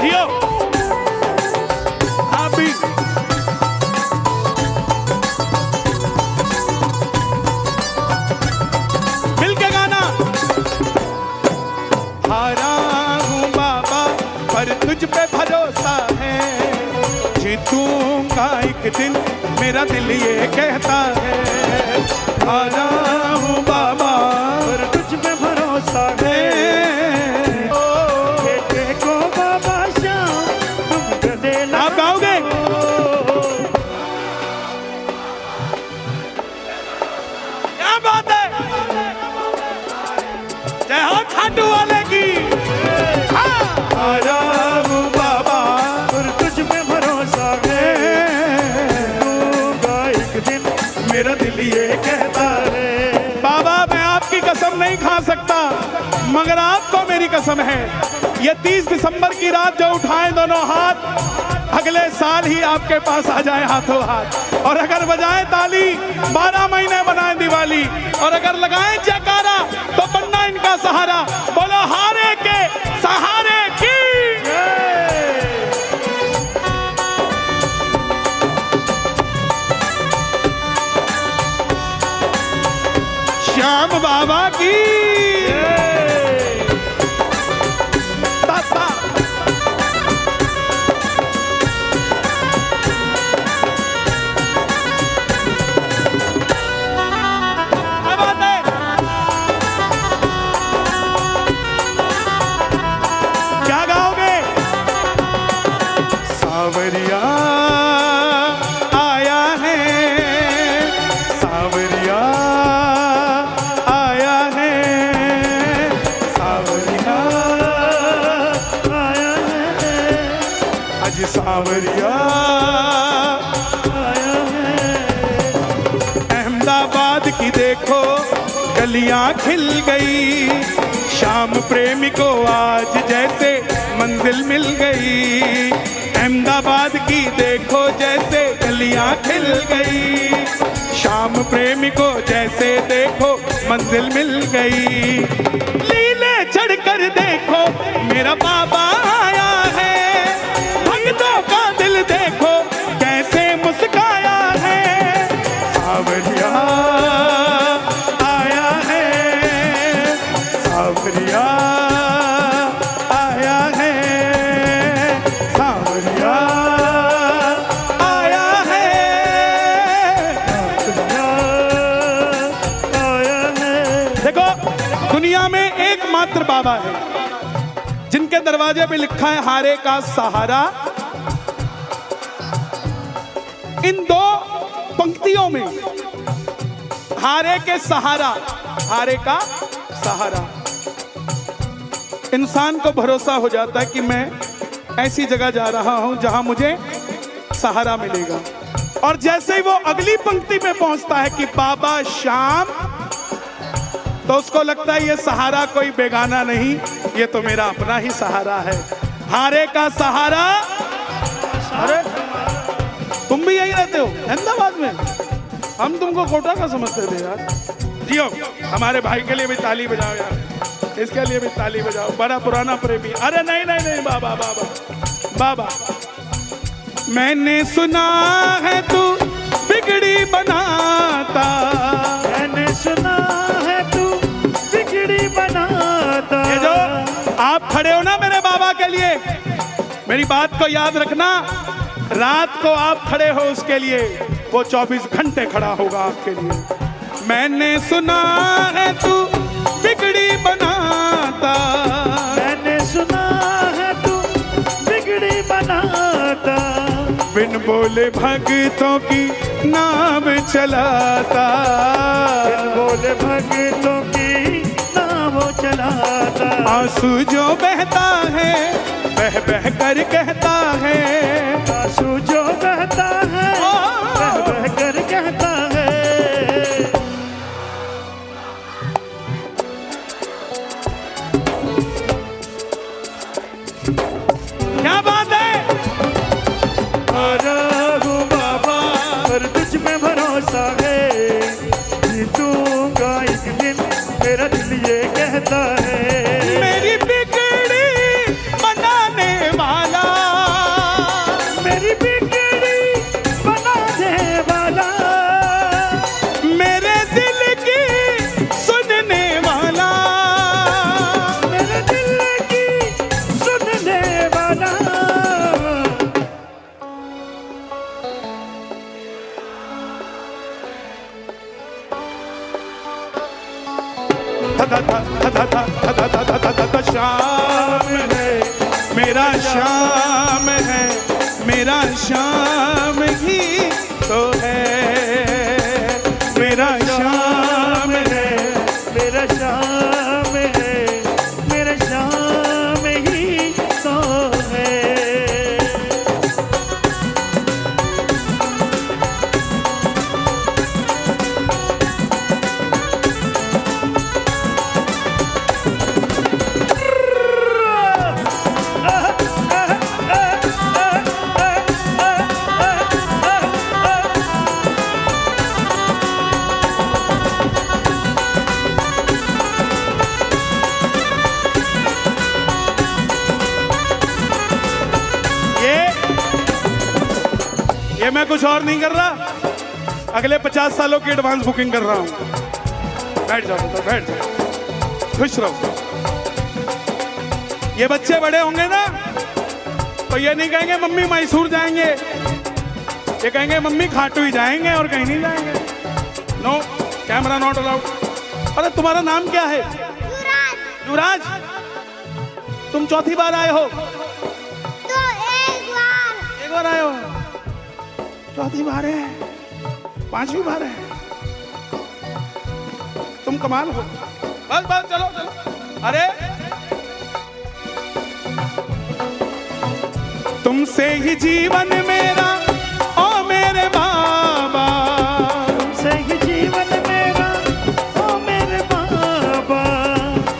जियो आप भी। मिलके गाना। हारा हूँ बाबा पर तुझ पे भरोसा है, जीतूंगा एक दिन मेरा दिल ये कहता है। हारा हूँ बाबा पर तुझ पे भरोसा है, बेटे को बाबा श्याम तुम गले लगा। आप गाओगे? क्या बात है, जय हो खाटू वाले की। हारा हूँ बाबा पर तुझ पे भरोसा है, दूंगा एक दिन मेरा दिल ये कहता है। बाबा मैं आपकी कसम नहीं खा सकता, मगर आपको मेरी कसम है, ये 30 दिसंबर की रात जो उठाएं दोनों हाथ, अगले साल ही आपके पास आ जाए हाथों हाथ। और अगर बजाएं ताली 12 महीने बनाएं दिवाली, और अगर लगाएं जयकारा तो बनना इनका सहारा। बोलो हारे के सहारे की। श्याम बाबा की। ताता। क्या बात है? क्या गाओगे? सावरिया आया है, सावरिया आया है, सावरिया आया है, आज सावरिया आया है। अहमदाबाद की देखो गलियां खिल गई, शाम प्रेमी को आज जैसे मंजिल मिल गई। अहमदाबाद की देखो जैसे गलियां खिल गई, शाम प्रेमी को जैसे देखो मंजिल मिल गई। लीले चढ़कर देखो मेरा बाबा आया है, भक्तों का दिल देखो कैसे मुस्काया है। सावरिया आया है, सावरिया आया है, सावरिया आया है। आया है। देखो दुनिया में एकमात्र बाबा है जिनके दरवाजे पे लिखा है हारे का सहारा। इन दो पंक्तियों में हारे के सहारा, हारे का सहारा, इंसान को भरोसा हो जाता है कि मैं ऐसी जगह जा रहा हूं जहां मुझे सहारा मिलेगा। और जैसे ही वो अगली पंक्ति में पहुंचता है कि बाबा श्याम, तो उसको लगता है ये सहारा कोई बेगाना नहीं, ये तो मेरा अपना ही सहारा है। हारे का सहारा। अरे तुम भी यही रहते हो अहमदाबाद में, हम तुमको कोटा का समझते थे यार। जियो हमारे भाई के लिए भी ताली बजाओ यार, इसके लिए भी ताली बजाओ, बड़ा पुराना प्रेमी। अरे नहीं नहीं नहीं बाबा बाबा बाबा, मैंने सुना है तू बिगड़ी बनाता, मैंने सुना है तू बिगड़ी बनाता। ये जो आप खड़े हो ना मेरे बाबा के लिए, मेरी बात को याद रखना, रात को आप खड़े हो उसके लिए, वो 24 घंटे खड़ा होगा आपके लिए। मैंने सुना है तू बिगड़ी बनाता, मैंने सुना है तू बिगड़ी बनाता। बिन बोले भक्तों की नाम चलाता, बिन बोले भक्तों की नाम चलाता। आंसू जो बहता है बह बह कर कहता है, आंसू जो बहता है बह बह कर कहता है। क्या बात है? आजा हूँ बाबा पर तुझ में भरोसा है, जीतूंगा एक दिन मेरा दिल ये कहता है। मेरी बिगड़ी बनाने वाला शाम है मेरा, शाम है मेरा, शाम ही तो है मेरा, शाम है मेरा शाम है, मेरा शाम ही तो है। ये मैं कुछ और नहीं कर रहा, अगले 50 सालों की एडवांस बुकिंग कर रहा हूं। बैठ जाओ तो बैठ जाओ, खुश रहो। ये बच्चे बड़े होंगे ना तो ये नहीं कहेंगे मम्मी मैसूर जाएंगे, ये कहेंगे मम्मी खाटू ही जाएंगे और कहीं नहीं जाएंगे। No, camera not allowed. अरे तुम्हारा नाम क्या है? युवराज। युवराज, तुम चौथी बार आए हो? तो एक बार आए हो? चौथी बार है, पांचवी बार है, तुम कमाल हो। बस बस चलो चलो। अरे तुमसे ही जीवन मेरा, ओ मेरे बाबा, तुमसे ही जीवन मेरा, ओ मेरे बाबा।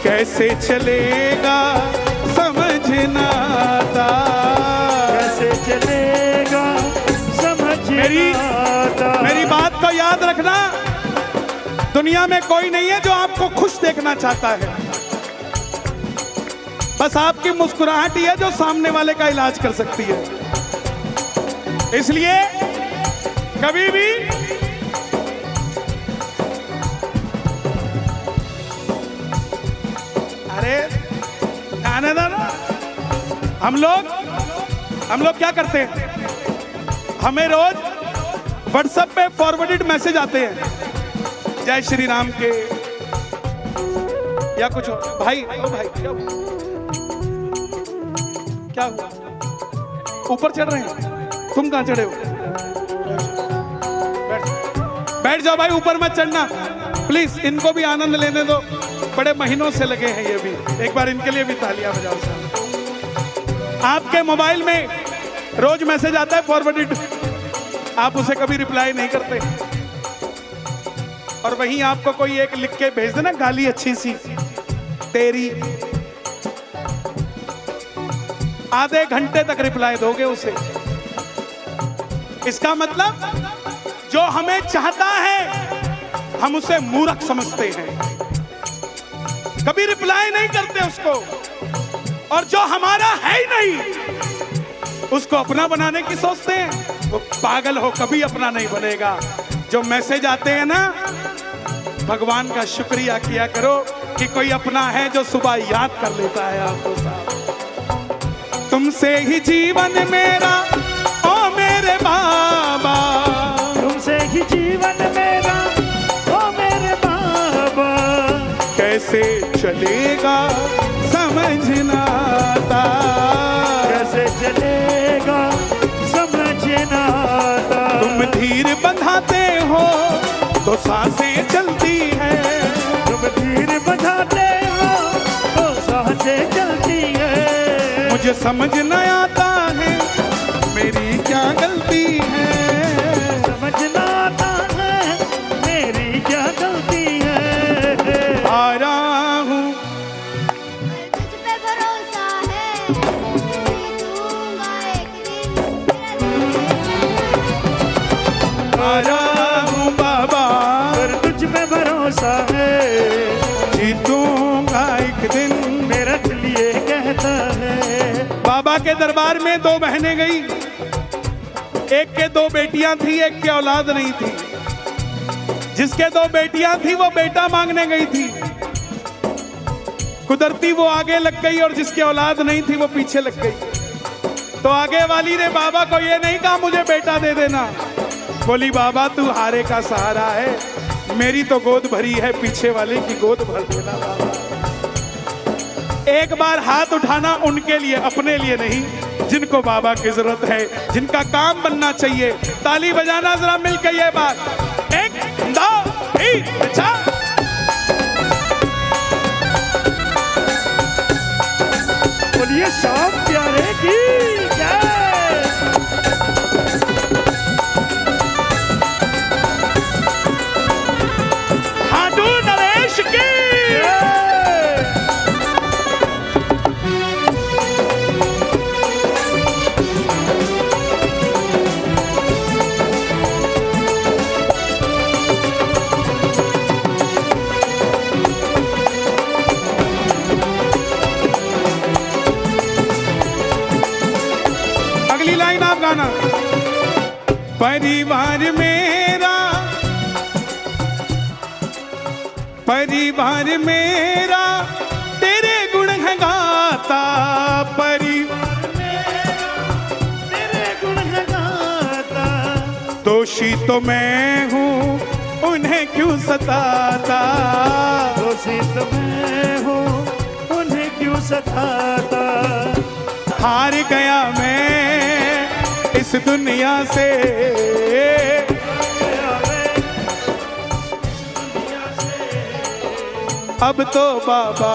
कैसे चलेगा समझ ना आता, कैसे चलेगा मेरी बात को याद रखना, दुनिया में कोई नहीं है जो आपको खुश देखना चाहता है। बस आपकी मुस्कुराहट ही है जो सामने वाले का इलाज कर सकती है। इसलिए कभी भी अरे आने दो ना। हम लोग क्या करते हैं, हमें रोज व्हाट्सएप पे फॉरवर्डेड मैसेज आते हैं जय श्री राम के या कुछ और। भाई ओ भाई क्या हुआ? ऊपर चढ़ रहे हैं, तुम कहां चढ़े हो? बैठ जाओ भाई, ऊपर मत चढ़ना प्लीज, इनको भी आनंद लेने दो, बड़े महीनों से लगे हैं ये भी। एक बार इनके लिए भी तालियां बजाओ साहब। आपके मोबाइल में रोज मैसेज आता है फॉरवर्डेड, आप उसे कभी रिप्लाई नहीं करते, और वहीं आपको कोई एक लिख के भेज देना गाली अच्छी सी, तेरी, आधे घंटे तक रिप्लाई दोगे उसे। इसका मतलब जो हमें चाहता है हम उसे मूर्ख समझते हैं, कभी रिप्लाई नहीं करते उसको, और जो हमारा है ही नहीं उसको अपना बनाने की सोचते हैं। वो पागल हो, कभी अपना नहीं बनेगा। जो मैसेज आते हैं ना, भगवान का शुक्रिया किया करो कि कोई अपना है जो सुबह याद कर लेता है आपको साहब। तुमसे ही जीवन मेरा, ओ मेरे बाबा, तुमसे ही जीवन मेरा, ओ मेरे बाबा। कैसे चलेगा समझ ना आता, कैसे चलेगा समझ ना आता। तुम धीर बंधाते हो तो सांसें चलती है, तुम धीर बंधाते हो तो सांसें चलती है। मुझे समझ न आता है मेरी क्या गलती है, समझ ना आता है मेरी क्या गलती है। आ रहा हूँ तुझ पे भरोसा है, जीतूंगा एक दिन आ रहा हूँ बाबा, पर तुझ पे भरोसा है, जीतूंगा एक दिन, मेरा दिल ये कहता है। बाबा के दरबार में दो बहनें गई, एक के दो बेटियां थी, एक की औलाद नहीं थी। जिसके दो बेटियां थी वो बेटा मांगने गई थी, कुदरती वो आगे लग गई, और जिसकी औलाद नहीं थी वो पीछे लग गई। तो आगे वाली ने बाबा को ये नहीं कहा मुझे बेटा दे देना, बोली बाबा तू हारे का सहारा है, मेरी तो गोद भरी है, पीछे वाले की गोद भर देना बाबा। एक बार हाथ उठाना उनके लिए, अपने लिए नहीं, जिनको बाबा की जरूरत है, जिनका काम बनना चाहिए। ताली बजाना जरा मिलकर ये बात। 1 2 3 4। बोलिए श्याम प्यारे की जय। हाडू नरेश की लाइन आप गाना। परिवार मेरा, परिवार मेरा तेरे गुण है गाता, परिवार मेरा तेरे गुण है गाता। दोषी तो मैं हूँ, उन्हें क्यों सताता, दोषी तो मैं हूँ, उन्हें क्यों सताता। हार गया मैं इस दुनिया से, अब तो बाबा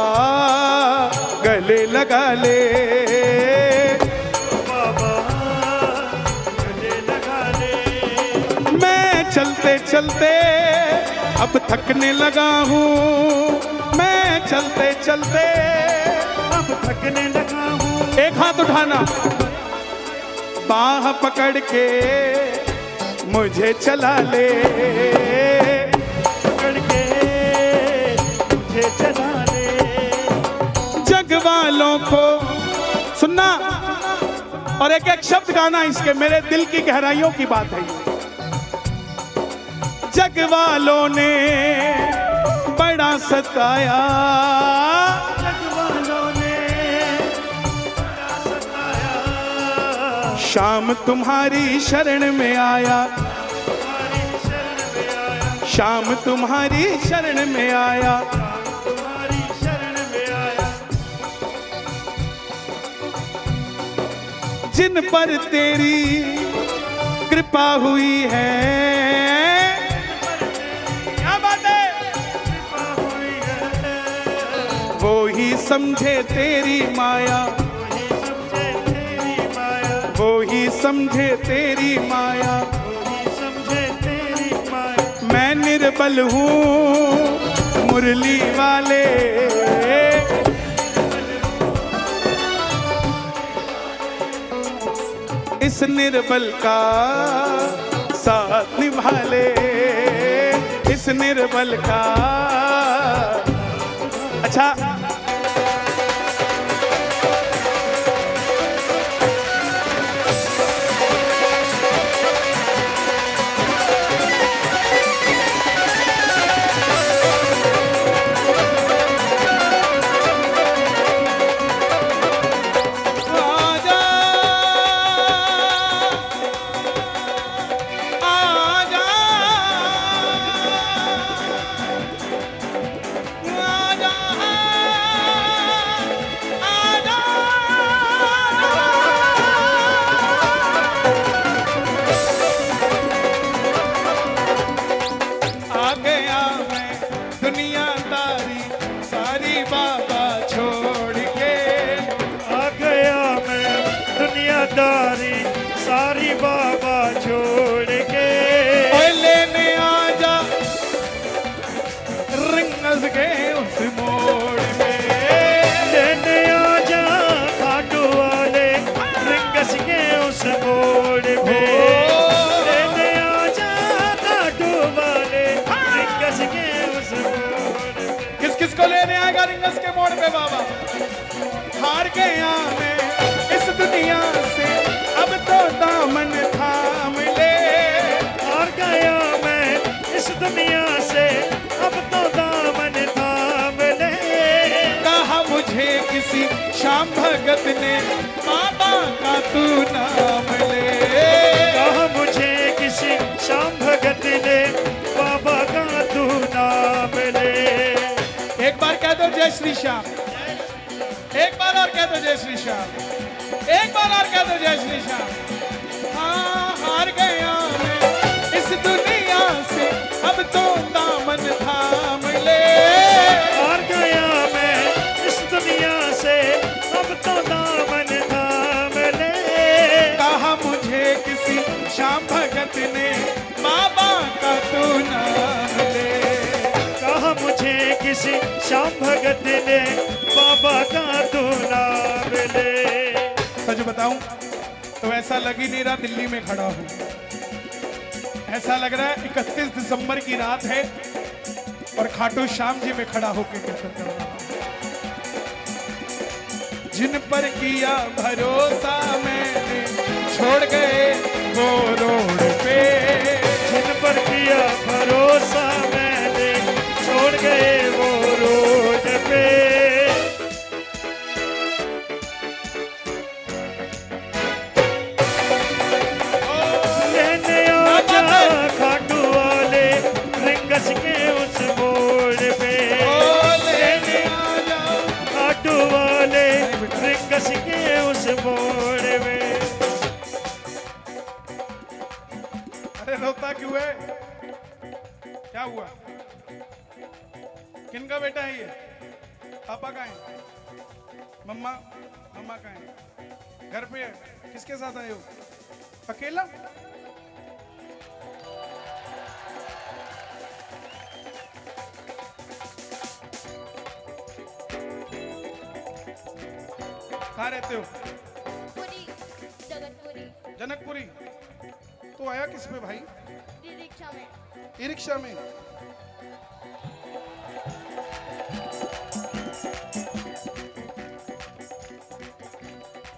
गले लगा ले, बाबा गले लगा ले। मैं चलते चलते अब थकने लगा हूँ, मैं चलते चलते अब थकने लगा हूँ। एक हाथ उठाना, बाह पकड़ के मुझे चला ले, पकड़ के मुझे चला ले। जग वालों को सुनना और एक एक शब्द गाना, इसके मेरे दिल की गहराइयों की बात है। जग वालों ने बड़ा सताया, जग वालों ने बड़ा सताया। शाम तुम्हारी शरण में आया, तुम्हारी शरण में आया, शाम तुम्हारी शरण में आया। तुम्हारी शरण में आया। जिन पर तेरी कृपा हुई है, क्या बात है, कृपा हुई है। वो ही समझे तेरी माया, वही समझे तेरी माया, वो ही समझे तेरी माया। वही समझे तेरी माया। मैं निर्बल हूँ मुरली वाले, इस निर्बल का साथ निभा ले, इस निर्बल का। अच्छा दुनियादारी सारी बाबा छोड़ के। ओए लेने आजा रिंगस के उस मोड़ में, लेने आजा खाटू वाले रिंगस के उस मोड़ पे। लेने आजा खाटू वाले रिंगस के उस मोड़ पे। किस किस को लेने आएगा रिंगस के मोड़ पे बाबा? हार गया मैं इस दुनिया से, अब तो दामन थाम ले। हार गया मैं इस दुनिया से, अब तो दामन थाम ले। कहा मुझे किसी श्याम भगत ने, बाबा का तू नाम ले। कहा मुझे किसी श्याम भगत ने, बाबा का तू श्री श्याम। एक बार और कह दो जय श्री श्याम। एक बार और कह दो जय श्री श्याम। हाँ हार गया मैं इस दुनिया से, अब तो दामन थाम ले। हार गया मैं इस दुनिया से, अब तो दामन थाम ले। कहा मुझे किसी श्याम भगत ने, बाबा का तू नाम ले। कहा मुझे किसी श्याम भगत ने, बाबा का तू नाम ले। सच बताऊं तो ऐसा लग ही नहीं रहा दिल्ली में खड़ा हूं। ऐसा लग रहा है 31 दिसंबर की रात है और खाटू श्याम जी में खड़ा होकर कीर्तन कर रहा हूं। जिन पर किया भरोसा मैंने, छोड़ गए वो रोड पे। जिन पर किया भरोसा मैंने, छोड़ गए वो रोड पे। लेने आजा खाटू वाले रिंगस के उस मोड़ पे। लेने आजा खाटू वाले रिंगस के उस मोड़ पे। अरे रोता क्यों है? क्या हुआ? किनका बेटा है ये? पापा कहाँ है? मम्मा मम्मा कहाँ है? घर पे है? किसके साथ आए हो? अकेला? कहाँ रहते हो? पूरी जगतपुरी जनकपुरी। तो आया किस पे भाई? रिक्शा में। ई रिक्शा में।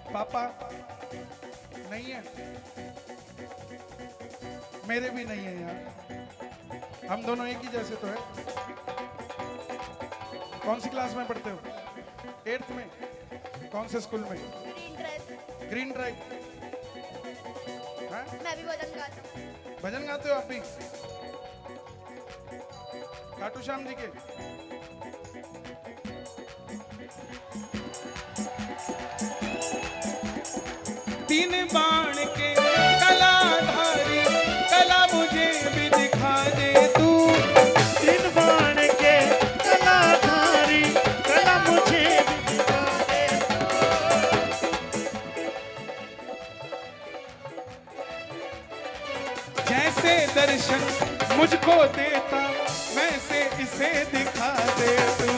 पापा नहीं है? मेरे भी नहीं है यार। हम दोनों एक ही जैसे तो है। कौन सी क्लास में पढ़ते हो? 8th में। कौन से स्कूल में? Green dress. Green drive. हाँ? मैं भी भजन गाता हूँ। भजन गाते हो आप भी? खाटू श्याम जी के? तीन बाण के कलाधारी, कला मुझे भी दिखा दे तू। तीन बाण के कलाधारी, कला मुझे भी दिखा दे। जैसे दर्शन मुझको देता, वैसे इसे दिखा दे तू।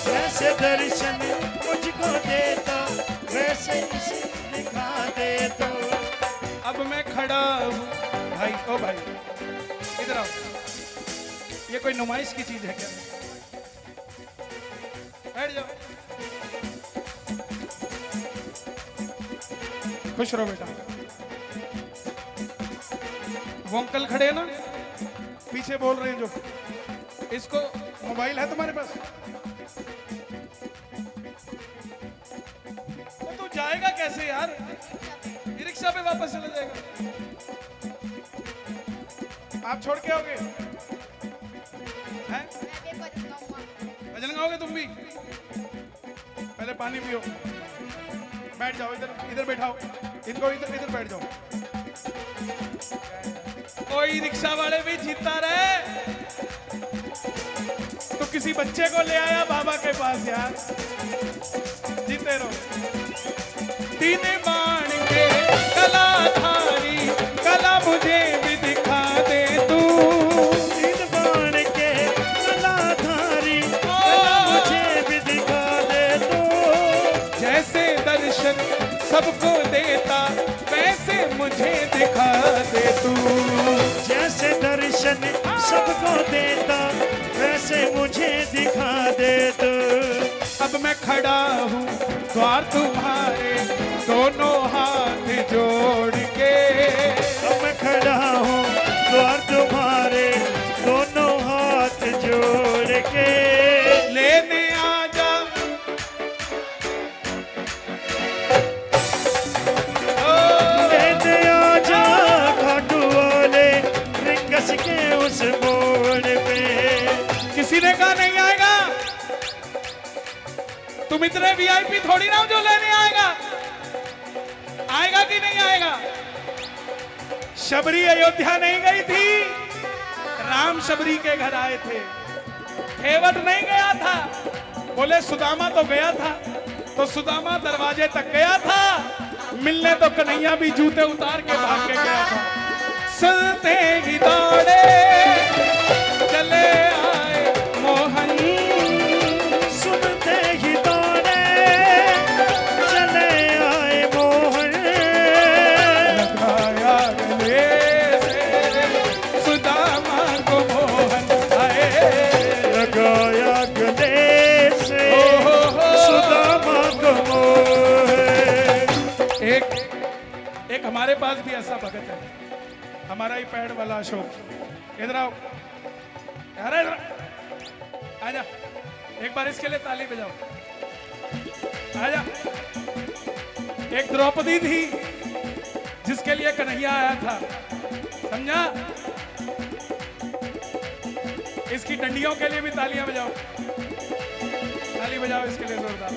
वैसे दर्शन मुझको देता, वैसे इसे दिखा दे तो। अब मैं खड़ा हूँ भाई। ओ भाई इधर आओ। ये कोई नुमाइश की चीज है क्या? बैठ जाओ। खुश रहो बेटा। वो अंकल खड़े हैं ना पीछे, बोल रहे हैं जो, इसको मोबाइल है तुम्हारे पास? तो तू जाएगा कैसे यार? ई रिक्शा पे वापस चला जाएगा। आप छोड़ के आओगे? हैं? मैं भी भजन गाऊंगा। भजन गाओगे तुम भी? पहले पानी पियो। बैठ जाओ इधर, इधर बैठाओ इनको। इधर इधर बैठ जाओ। कोई रिक्शा वाले भी जीतता रहे तो किसी बच्चे को ले आया बाबा के पास यार। जीते रहो। तीन बाण के कलाधारी, कला मुझे भी दिखा दे तू। तीन बाण के कलाधारी, कला मुझे भी दिखा दे तो। जैसे दर्शन सबको देता, वैसे मुझे दिखा दे तू। जैसे दर्शन सबको देता, वैसे मुझे दिखा दे तो। अब मैं खड़ा हूँ द्वार तुम्हारे, दोनों हाथ जोड़ के। अब मैं खड़ा हूँ द्वार तुम्हारे, दोनों हाथ जोड़ के। लेने आजा लेने आजा खाटू वाले रिंगस के उस मोड़ पे। किसी ने कहा नहीं आएगा? इतने वीआईपी थोड़ी ना जो लेने आएगा। आएगा कि नहीं आएगा? शबरी अयोध्या नहीं गई थी, राम शबरी के घर आए थे। खेवट नहीं गया था, बोले सुदामा तो गया था, तो सुदामा दरवाजे तक गया था, मिलने तो कन्हैया भी जूते उतार के भाग के गया था। सुनते ही दौड़े चले आए मोहन, सुनते ही दौड़े चले आए मोहन, लगाया गले से सुदामा को मोहन आए, लगाया गले से सुदामा को मोहन। एक हमारे पास भी ऐसा भगत है, हमारा ही पैड वाला अशोक। इधर आओ, अरे इधर आजा, एक बार इसके लिए ताली बजाओ। आजा। एक द्रौपदी थी जिसके लिए कन्हैया आया था, समझा? इसकी डंडियों के लिए भी तालियां बजाओ, ताली बजाओ इसके लिए जोरदार।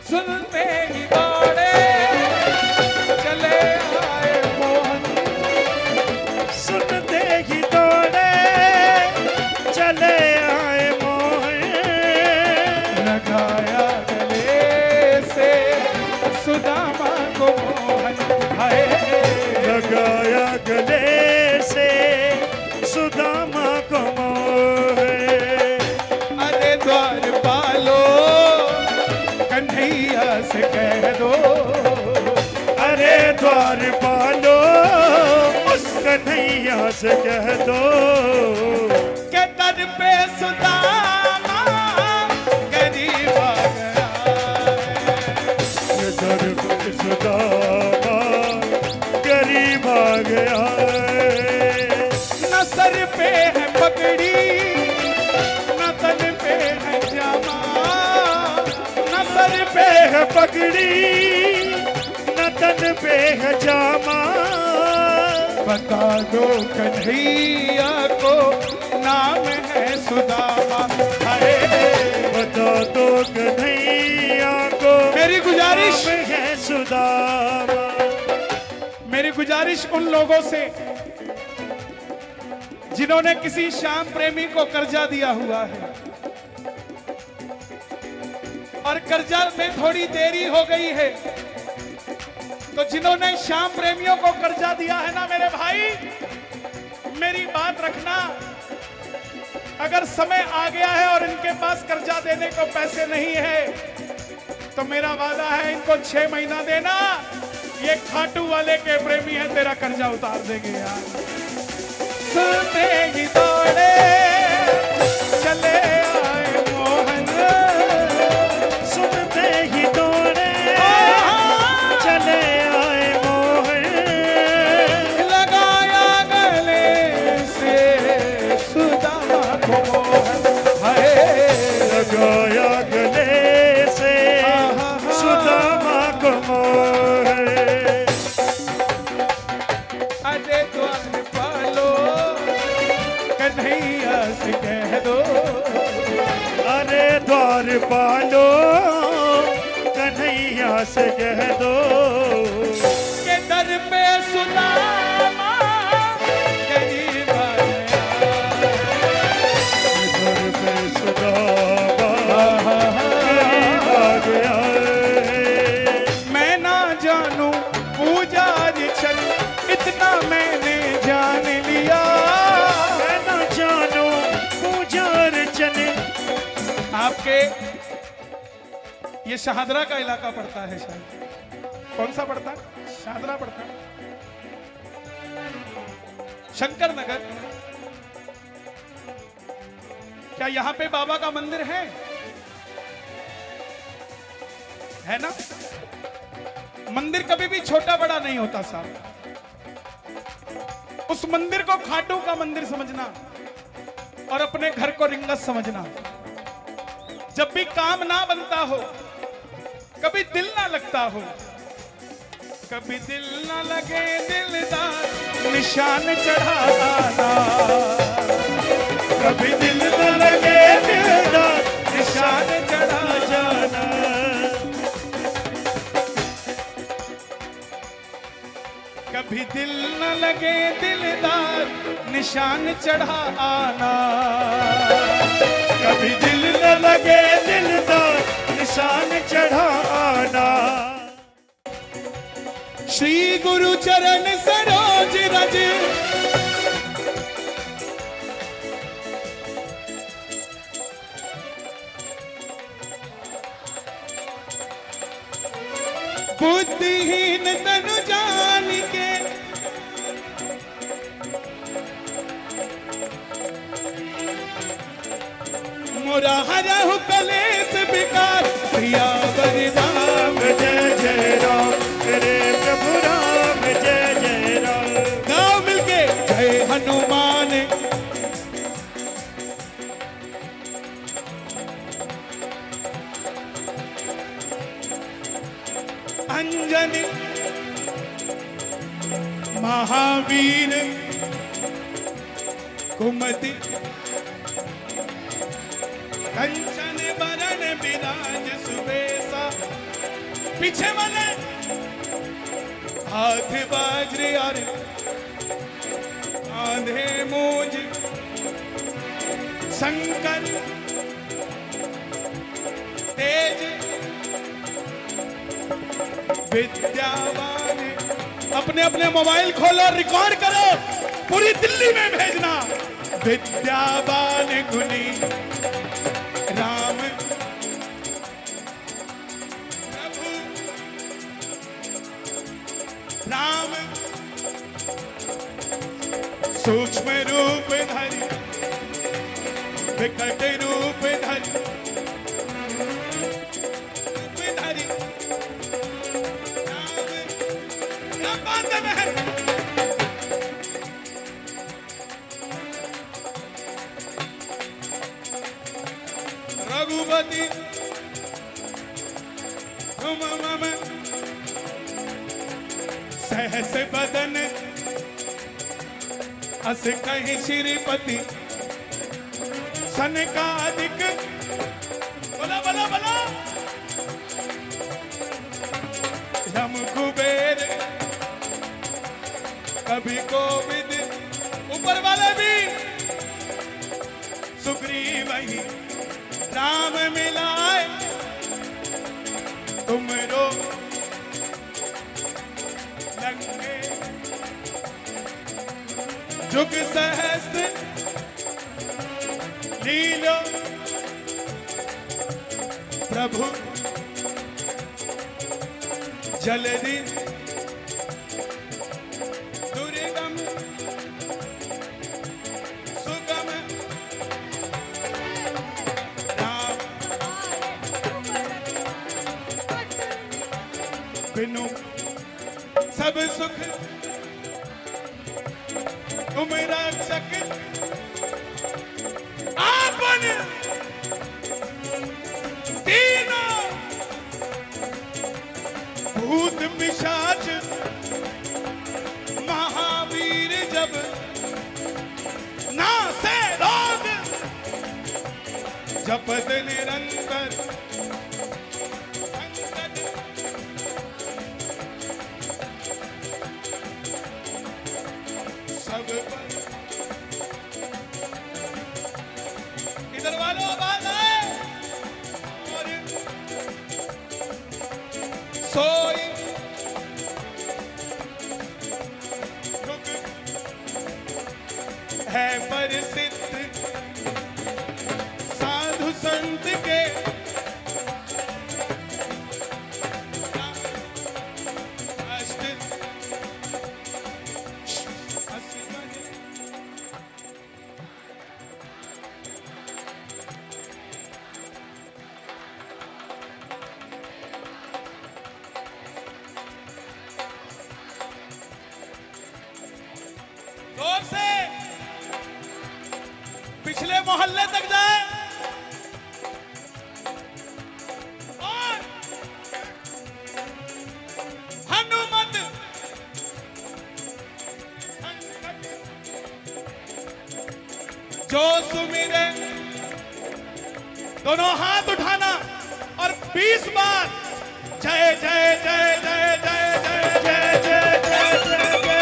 सुनते ही दौड़े चले आए मोहन, सुनते ही दौड़े चले आए मोहन, लगाया गले से सुदामा को मोहन आए, लगाया गले से सुदामा को मोहन। अरे द्वारपालो कन्हैया से कह दो, अरे द्वारपालो उस कन्हैया से कह दो, के दर पे सुदामा गरीब आ गया है। ये दर पे सुदामा गरीब आ गया है। न सर पे है पगड़ी, न तन पे है जामा, न सर पे है पगड़ी न तन पे है जामा, बता दो कन्हैया को नाम है सुदामा। हाय बता दो कन्हैया को मेरी गुजारिश, नाम है सुदामा। मेरी गुजारिश उन लोगों से जिन्होंने किसी श्याम प्रेमी को कर्जा दिया हुआ है और कर्जा में थोड़ी देरी हो गई है, तो जिन्होंने श्याम प्रेमियों को कर्जा दिया है ना मेरे भाई, मेरी बात रखना। अगर समय आ गया है और इनके पास कर्जा देने को पैसे नहीं है, तो मेरा वादा है इनको 6 महीना देना। ये खाटू वाले के प्रेमी है, तेरा कर्जा उतार देंगे यार। सुनते ही दौड़े चले आए मोहन, सुनते ही दौड़े चले आए मोहन, लगाया गले से सुदामा को मोहन। हाय लगाया गले से सुदामा को मोहन। अरे द्वारपालो कन्हैया से कह दो, अरे द्वारपालो कन्हैया से कह दो, के दर पे सुदामा गरीब आ घर पे सुदामा गरीब आ गया है। मैं ना जानू पूजा छल, इतना मैंने जान लिया। मैं ना जानू पूजा अर्चन। आपके ये शाहदरा का इलाका पड़ता है शायद, कौन सा पड़ता है? शाहदरा पड़ता है, शंकर नगर। क्या यहां पे बाबा का मंदिर है ना? मंदिर कभी भी छोटा बड़ा नहीं होता साहब। उस मंदिर को खाटू का मंदिर समझना और अपने घर को रिंगत समझना। जब भी काम ना बनता हो, कभी दिल ना लगता हो, कभी दिल ना लगे दिलदार निशान चढ़ाना, कभी दिल ना लगे दिलदार निशान चढ़ा जाना। कभी दिल न लगे दिलदार निशान चढ़ा आना, कभी दिल न लगे दिलदार निशान चढ़ा आना। श्री गुरु चरण सरोज रज बुद्धिहीन तनु जान के मोरा हरहु कलेस विकार प्रिया वरदान। राम जय जय राम मेरे प्रभु राम जय जय राम। गाओ मिलके जय हनुमान। अंजनी महावीर कुमति कंचन बरन विराज सुबेसा। पीछे वाले हाथ बाजरे और आंधे मूज शंकर तेज विद्यावान। अपने अपने मोबाइल खोलो, रिकॉर्ड करो, पूरी दिल्ली में भेजना। विद्यावान गुनी राम प्रभु राम सूक्ष्म रूप धरि विकट रूप धरि रघुपति तुम मम सहस बदन अस कहीं श्रीपति सनकादिक। बोला बोला बोला यम कुबेर कभी कोविद। ऊपर वाले भी सुग्रीव ही राम मिलाए तुमरो लंके जुग सहस्त्र लीलो प्रभु जलधि दुर्गम सुगम बिनु सब सुख तुम रक्षक आपन तीनों भूत पिशाच महावीर जब नासे रोग जपत निरंतर सब पर। इधर वालों आवाज आए और सोई रुक है परिसिद्ध साधु संत के जोर से पिछले मोहल्ले तक जाए और हनुमत जो सुमिरे दोनों हाथ उठाना और 20 बार जय जय जय जय जय जय जय जय जय जय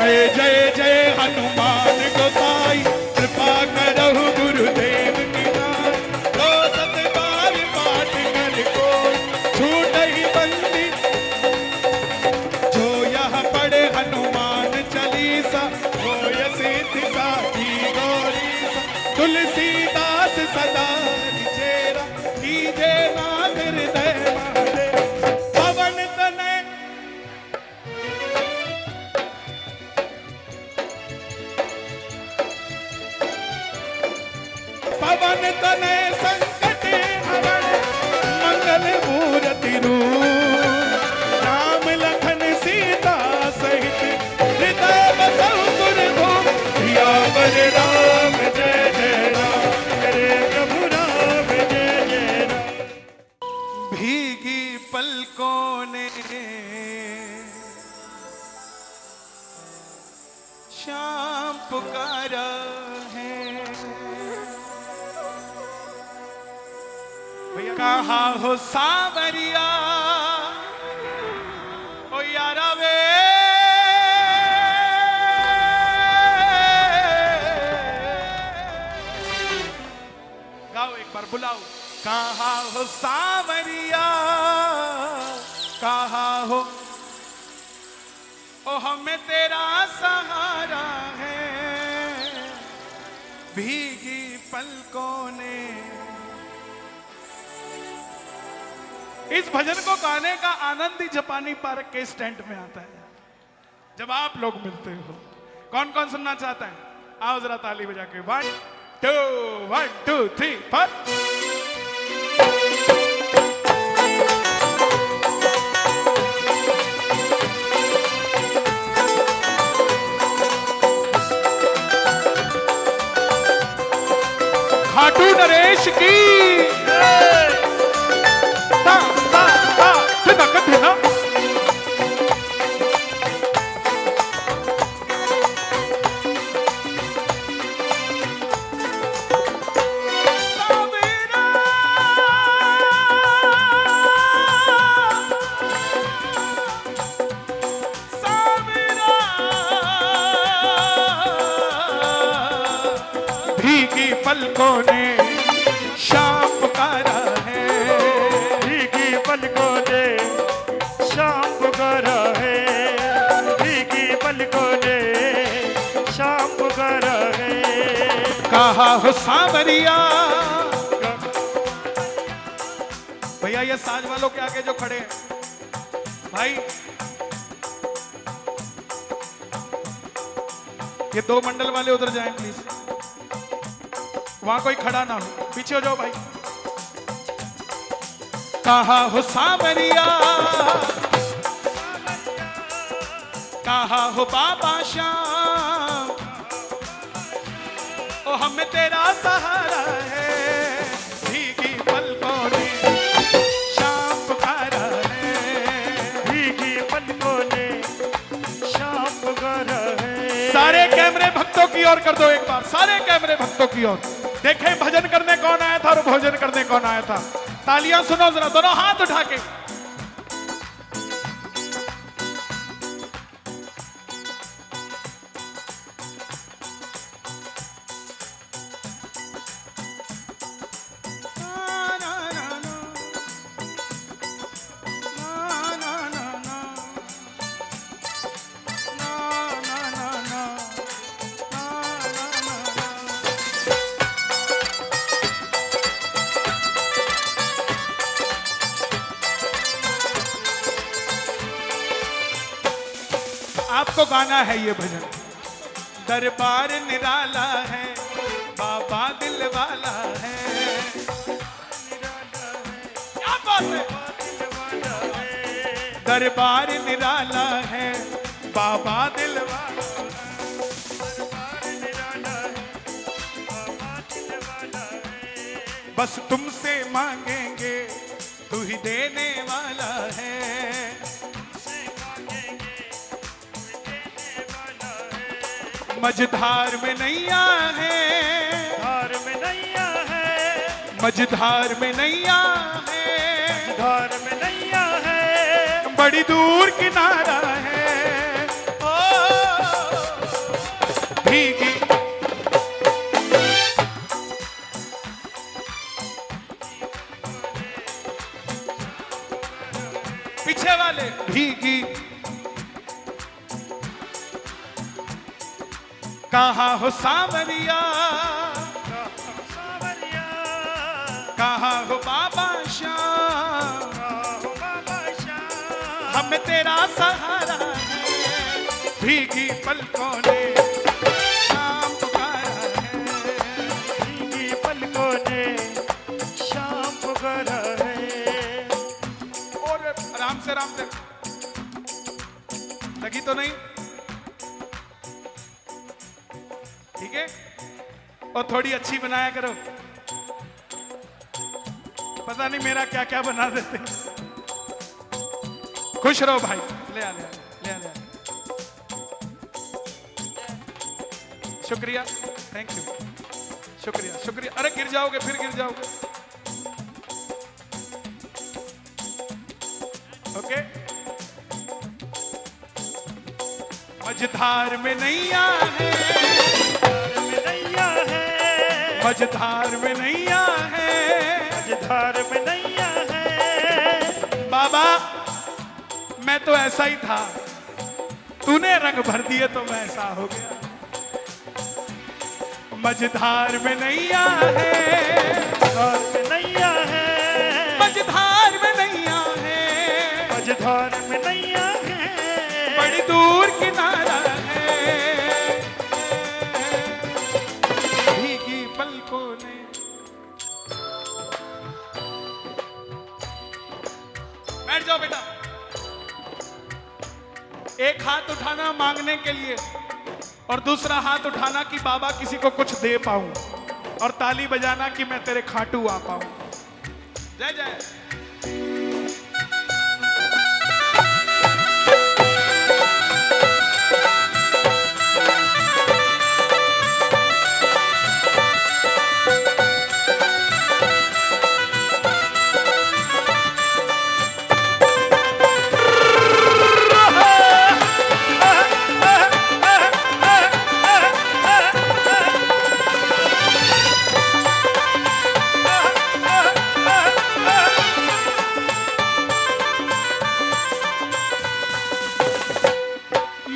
जय जय जय हनुमान गोसाई, कृपा करहु गुरुदेव की नाई। जो सत बार पाठ कर कोई, छूटहि बंदी। जो यह पढ़े हनुमान चालीसा, होय सिद्धि साखी गौरीसा। तुलसीदास सदा चेरा, कीजे नाथ हृदय महादेव। पवन तनय पवन तनय संकट हरण, मंगल मूर्ति रूप। राम लखन सीता सहित, हृदय बसहु सुरभूप। सियावर राम जय जय राम, करे प्रभु राम जय जय राम। भीगी पलकों ने शाम पुकारा है। भैया कहा हो सावरिया, ओ यारा वे। गाओ एक बार, बुलाओ। कहा हो सावरिया, कहा हो, ओ हमें तेरा सहारा है। भीगी पलकों ने। इस भजन को गाने का आनंद ही जापानी पार्क के स्टैंड में आता है, जब आप लोग मिलते हो। कौन कौन सुनना चाहता है? आओ जरा ताली बजा के। 1 2 3 4। खाटू नरेश की ता ता ता थिनक थिना। भीगी पलकों ने शाम पुकारा है। भीगी पलकों ने शाम पुकारा है। भीगी पलकों ने शाम पुकारा है। कहा हो सांवरिया। भैया ये साज वालों के आगे जो खड़े हैं भाई, ये 2 मंडल वाले उधर जाएं प्लीज। वहां कोई खड़ा ना हो, पीछे हो जाओ भाई। कहा हो सांवरिया, कहा हो बाबा श्याम, ओ हमें तेरा सहारा है। भीगी पलकों ने शाम पुकारा है। भीगी पलकों ने शाम पुकारा है। सारे कैमरे भक्तों की ओर कर दो एक बार, सारे कैमरे भक्तों की ओर। देखें भजन करने कौन आया था और भोजन करने कौन आया था। तालियां सुनो जरा, दोनों हाथ उठा के। आपको गाना है ये भजन। दरबार निराला है, बाबा दिल वाला है। क्या बात है। दरबार निराला है, बाबा दिल वाला है। बस तुमसे मांगेंगे, तू ही देने वाला है। मझधार में नैया है, धार में नैया है। मझधार में नैया है। धार में नैया है। बड़ी दूर किनारा है। ओ भीगी। कहाँ हो सांवरिया, सावरिया, कहाँ हो बाबा श्याम, हो बाबा श्याम। हमें तेरा सहारा है, भीगी पलकों ने शाम पुकारा है। भीगी पलकों ने शाम पुकारा है। और आराम से लगी तो नहीं? ठीक है, और थोड़ी अच्छी बनाया करो। पता नहीं मेरा क्या क्या बना देते। खुश रहो भाई। ले आ, ले आ, ले आ, ले आ। शुक्रिया, थैंक यू, शुक्रिया शुक्रिया। अरे गिर जाओगे, फिर गिर जाओगे। ओके। मझधार में नैया है, नैया है, मझधार में नैया है, मझधार में नैया है। बाबा मैं तो ऐसा ही था, तूने रंग भर दिए तो मैं ऐसा हो गया। मझधार में नैया है, मझधार में नैया है, मझधार में नैया है, मझधार में नैया है। बड़ी दूर किनारा है, भीगी पलकों ने। बैठ जाओ बेटा। एक हाथ उठाना मांगने के लिए और दूसरा हाथ उठाना कि बाबा किसी को कुछ दे पाऊं, और ताली बजाना कि मैं तेरे खाटू आ पाऊं। जय जय।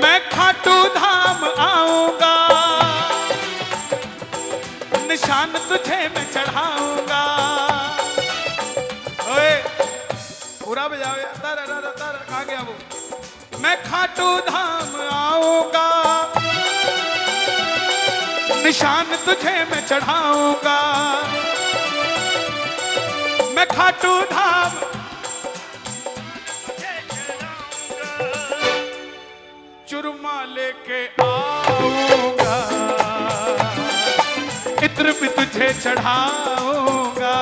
मैं खाटू धाम आऊंगा, निशान तुझे मैं चढ़ाऊंगा। ओए पूरा बजाओ यार। तारा तारा तारा कहाँ गया वो? मैं खाटू धाम आऊंगा, निशान तुझे मैं चढ़ाऊंगा। मैं खाटू धाम चुरमा लेके आऊंगा, इत्र भी तुझे चढ़ाऊंगा।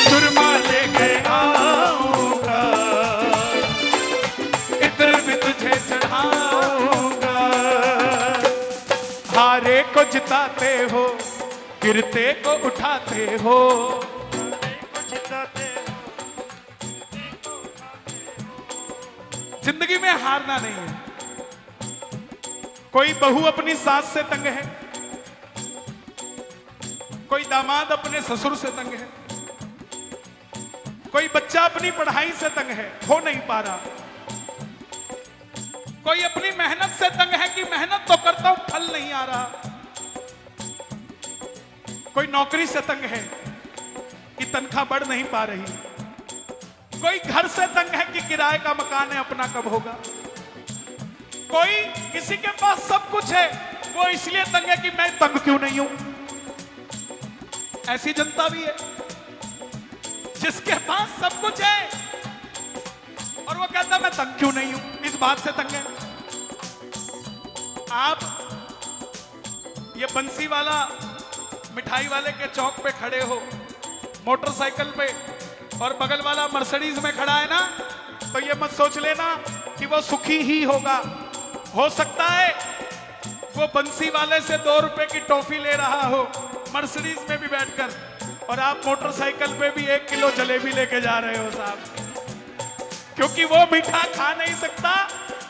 चुरमा लेके आऊंगा, इत्र भी तुझे चढ़ाऊंगा। हारे को जिताते हो, गिरते को उठाते हो। जिंदगी में हारना नहीं है। कोई बहू अपनी सास से तंग है, कोई दामाद अपने ससुर से तंग है, कोई बच्चा अपनी पढ़ाई से तंग है, हो नहीं पा रहा। कोई अपनी मेहनत से तंग है कि मेहनत तो करता हूं, फल नहीं आ रहा। कोई नौकरी से तंग है कि तनख्वाह बढ़ नहीं पा रही। कोई घर से तंग है कि किराए का मकान है, अपना कब होगा। कोई किसी के पास सब कुछ है, वो इसलिए तंग है कि मैं तंग क्यों नहीं हूं। ऐसी जनता भी है जिसके पास सब कुछ है और वो कहता मैं तंग क्यों नहीं हूं, इस बात से तंग है। आप ये बंसी वाला मिठाई वाले के चौक पे खड़े हो मोटरसाइकिल पे, और बगल वाला मर्सिडीज में खड़ा है ना, तो ये मत सोच लेना कि वो सुखी ही होगा। हो सकता है वो बंसी वाले से 2 रुपए की टॉफी ले रहा हो मर्सिडीज में भी बैठकर, और आप मोटरसाइकिल पे भी 1 किलो जलेबी लेके जा रहे हो साहब। क्योंकि वो मीठा खा नहीं सकता,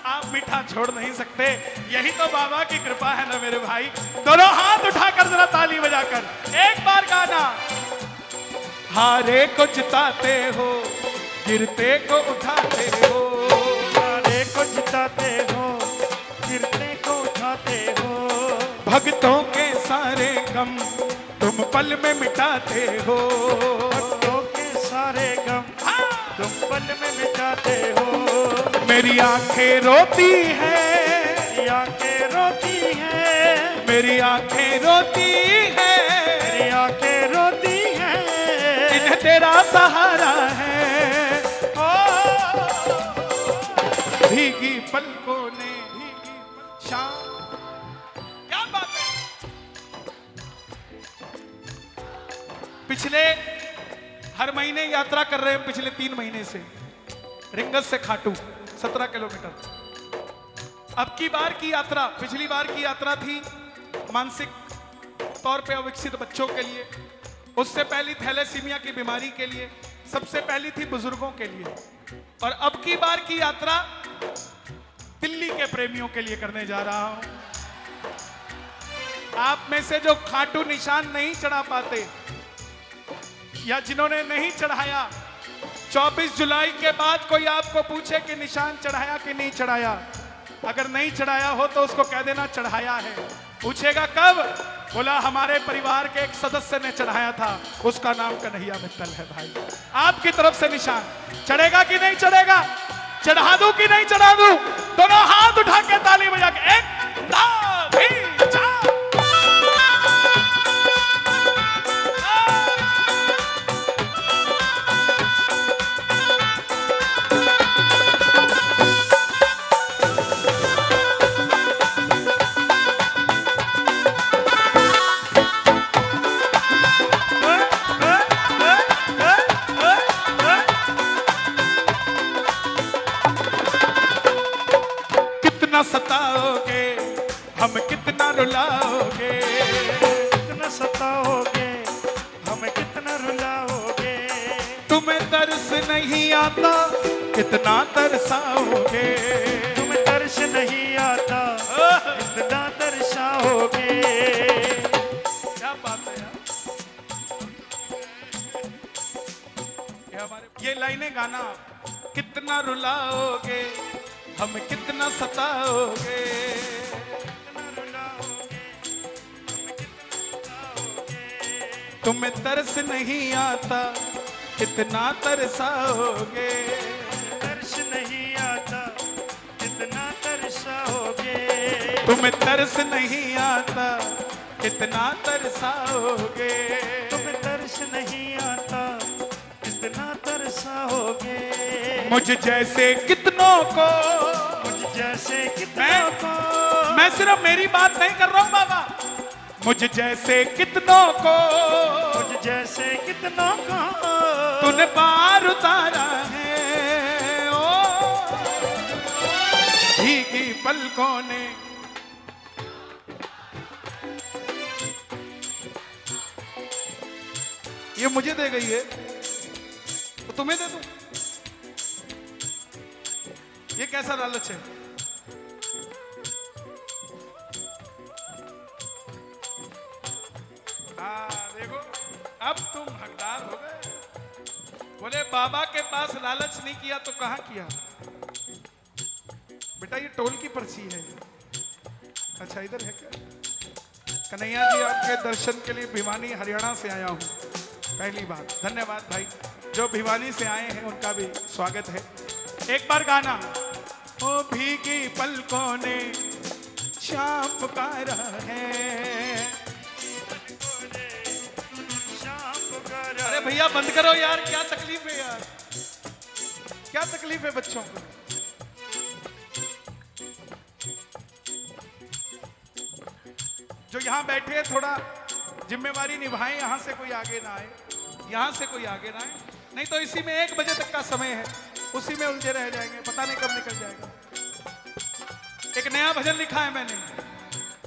आप मीठा छोड़ नहीं सकते। यही तो बाबा की कृपा है ना मेरे भाई। दोनों हाथ उठाकर जरा ताली बजाकर एक बार गाना। हारे को जिताते हो, गिरते को उठाते हो, हारे को जिताते हो, गिरते को उठाते हो। भक्तों के सारे गम तुम पल में मिटाते हो, भक्तों के सारे गम तुम पल में मिटाते हो। मेरी आंखें रोती है, मेरी आंखें रोती है, मेरी आंखें रोती है, मेरी आंखें रोती है। इन्हें तेरा सहारा है। भीगी पलकों ने भीगी शाम। क्या बात है। पिछले हर महीने यात्रा कर रहे हैं, पिछले 3 महीने से रिंगस से खाटू 17 किलोमीटर। अब की बार की यात्रा, पिछली बार की यात्रा थी मानसिक तौर पे अविकसित बच्चों के लिए, उससे पहली थैलेसीमिया की बीमारी के लिए, सबसे पहली थी बुजुर्गों के लिए, और अब की बार की यात्रा दिल्ली के प्रेमियों के लिए करने जा रहा हूं। आप में से जो खाटू निशान नहीं चढ़ा पाते या जिन्होंने नहीं चढ़ाया, 24 जुलाई के बाद कोई आपको पूछे कि निशान चढ़ाया कि नहीं चढ़ाया, अगर नहीं चढ़ाया हो तो उसको कह देना चढ़ाया है। पूछेगा कब, बोला हमारे परिवार के एक सदस्य ने चढ़ाया था, उसका नाम कन्हैया मित्तल है। भाई आपकी तरफ से निशान चढ़ेगा कि नहीं चढ़ेगा, चढ़ा दूं कि नहीं चढ़ा दूं? दोनों हाथ उठा के ताली बजा के 1 2 3 4। सताओगे हम कितना रुलाओगे, कितना सताओगे हमें कितना रुलाओगे। तुम्हें तरस नहीं आता कितना तरसाओगे, तुम्हें तरस नहीं आता कितना तरसाओगे। क्या बात है यार, ये लाइनें गाना, कितना रुलाओगे हम कितना सताओगे, कितना रुलाओगे हमें कितना सताओगे। तुम्हें तरस नहीं आता कितना तरसाओगे, तरस नहीं आता कितना तरसाओगे। तुम्हें तरस नहीं आता कितना तरसाओगे, तुम्हें तरस नहीं आता कितना तरसाओगे। मुझ जैसे कितनों को, मुझ जैसे कितनों को, मैं सिर्फ मेरी बात नहीं कर रहा हूं बाबा, मुझ जैसे कितनों को, मुझ जैसे कितनों को तूने पार उतारा है। ओ भीगी पलकों ने, ये मुझे दे गई है तो तुम्हें दे दूं, ये कैसा लालच है। देखो अब तुम हकदार हो गए। बोले बाबा के पास लालच नहीं किया तो कहां किया? बेटा ये टोल की पर्ची है। अच्छा इधर है क्या? कन्हैया जी आपके दर्शन के लिए भिवानी हरियाणा से आया हूं, पहली बार। धन्यवाद भाई, जो भिवानी से आए हैं उनका भी स्वागत है। एक बार गाना, ओ भीगी पलकों ने शाम पुकारा है। अरे भैया बंद करो यार, क्या तकलीफ है यार, क्या तकलीफ है बच्चों को। जो यहाँ बैठे हैं थोड़ा जिम्मेवारी निभाएं, यहाँ से कोई आगे ना आए, यहाँ से कोई आगे ना आए, नहीं तो इसी में 1 बजे तक का समय है, उसी में उलझे रह जाएंगे, पता नहीं कब निकल जाएगा। एक नया भजन लिखा है मैंने,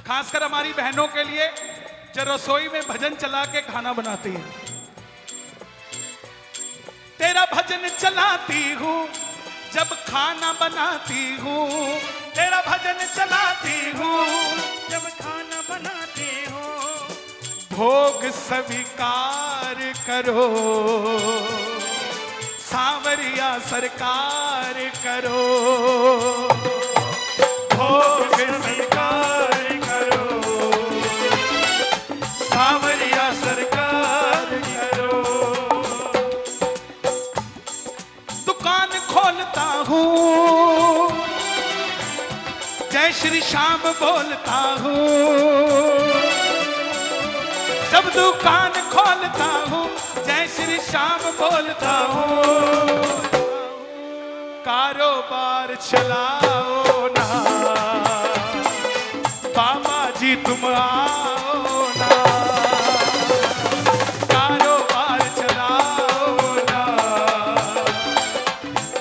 खासकर हमारी बहनों के लिए जो रसोई में भजन चला के खाना बनाती है। तेरा भजन चलाती हूँ जब खाना बनाती हूँ, तेरा भजन चलाती हूँ जब खाना बनाती हूँ। भोग स्वीकार करो, सांवरिया सरकार करो, भोग स्वीकार करो, सांवरिया सरकार करो। दुकान खोलता हूँ, जय श्री श्याम बोलता हूँ, जब दुकान खोलता हूँ जय श्री श्याम बोलता हूँ। कारोबार चलाओ ना, बाबा जी तुम आओ ना, कारोबार चलाओ ना,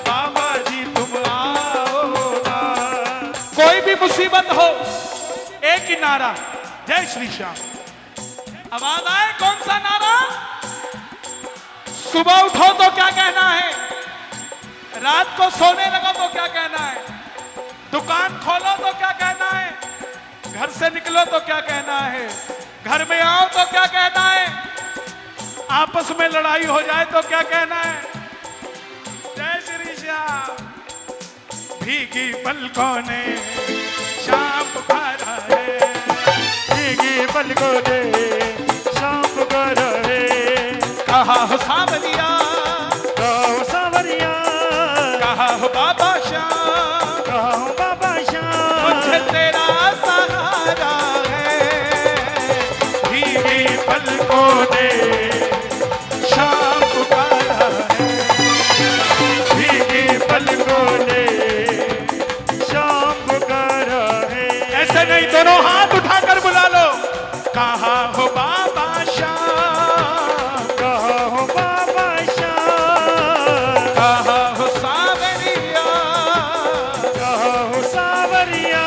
बाबा जी तुम आओ ना। कोई भी मुसीबत हो, एक ही नारा, जय श्री श्याम। आवाज आए, कौन सा नारा? सुबह उठो तो क्या कहना है, रात को सोने लगो तो क्या कहना है, दुकान खोलो तो क्या कहना है, घर से निकलो तो क्या कहना है, घर में आओ तो क्या कहना है, आपस में लड़ाई हो जाए तो क्या कहना है। जय श्री श्याम। भीगी पलकों ने शाम पुकारा है, भीगी पलकों ने शाम पुकारा है। कहा हो सांवरिया, कहो सांवरिया, कहा हो बाबा श्याम, कहो बाबा श्याम, मुझे तेरा सहारा है। भीगी पलकों ने शाम पुकारा है, भीगी पलकों ने शाम पुकारा है। ऐसे नहीं, दोनों हाथ उठाकर बुला लो। कहा हो बाबा श्याम, कहा हो बाबा श्याम, कहा हो सांवरिया, कहा हो सांवरिया,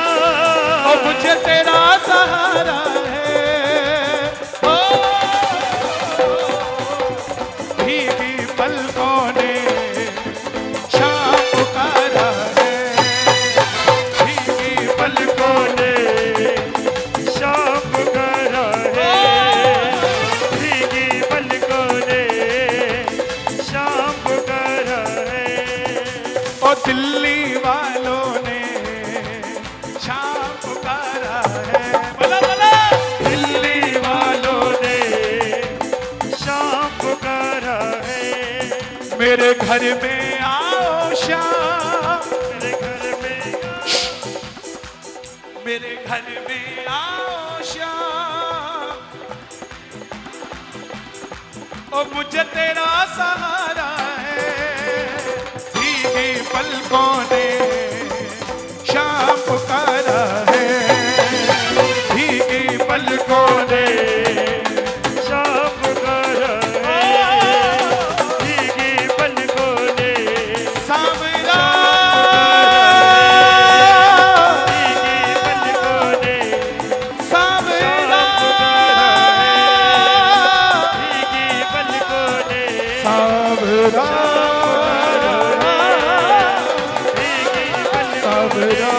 और मुझे तेरा सहारा है। ओ, भीगी पलकों ने शाम पुकारा है, भीगी पलकों ने शाम पुकारा है। भीगी पलकों ने शाम पुकारा है। और दिल्ली वालों ने शाम पुकारा है। बोला बोला, दिल्ली वालों ने शाम पुकारा है। मेरे घर में आओ शाम, मेरे घर में, मेरे घर में आओ शाम, और मुझे तेरा सहारा है। भीगी पलकों ने शाम पुकारा है, भीगी पलकों ने शाम पुकारा है। भीगी पलकों ने सांवरा, भीगी पलकों ने सांवरा, भीगी पलकों ने सांवरा, भीगी पलकों ने सांवरा।